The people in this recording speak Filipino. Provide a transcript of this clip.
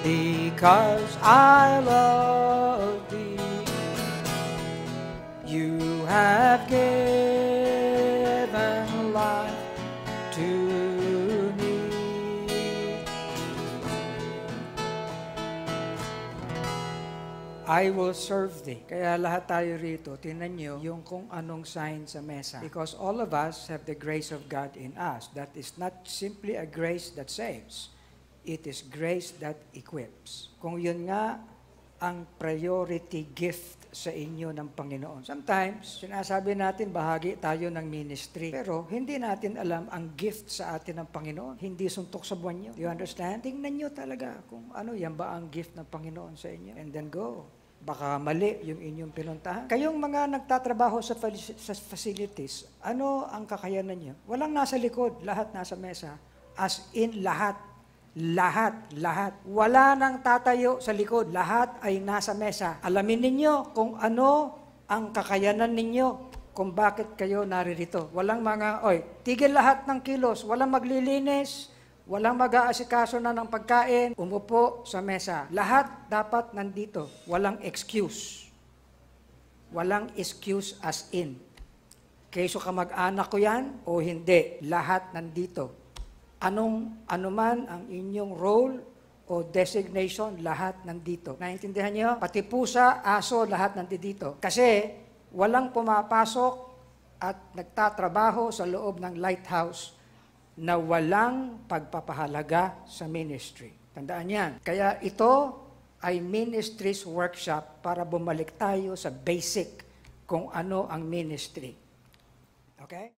Because I love thee, you have given life to me. I will serve thee. Kaya lahat tayo rito, tingnan nyo yung kung anong sign sa mesa. Because all of us have the grace of God in us. That is not simply a grace that saves. It is grace that equips. Kung yun nga ang priority gift sa inyo ng Panginoon. Sometimes, sinasabi natin bahagi tayo ng ministry. Pero hindi natin alam ang gift sa atin ng Panginoon. Hindi suntok sa buwan nyo. You understand? Tingnan nyo talaga kung ano yan ba ang gift ng Panginoon sa inyo. And then go. Baka mali yung inyong pinuntahan. Kayong mga nagtatrabaho sa facilities, ano ang kakayanan nyo? Walang nasa likod, lahat nasa mesa. As in lahat. Lahat. Wala nang tatayo sa likod. Lahat ay nasa mesa. Alamin ninyo kung ano ang kakayanan ninyo kung bakit kayo naririto. Walang mga, tigil lahat ng kilos. Walang maglilinis. Walang mag-aasikaso na ng pagkain, umupo sa mesa. Lahat dapat nandito. Walang excuse. Walang excuse as in. Kaysa ka mag-anak ko yan o hindi, lahat nandito. Anuman ang inyong role o designation, lahat nandito. Naintindihan niyo? Pati pusa, aso, lahat nandito. Kasi walang pumapasok at nagtatrabaho sa loob ng lighthouse na walang pagpapahalaga sa ministry. Tandaan yan. Kaya ito ay ministries workshop para bumalik tayo sa basic kung ano ang ministry. Okay?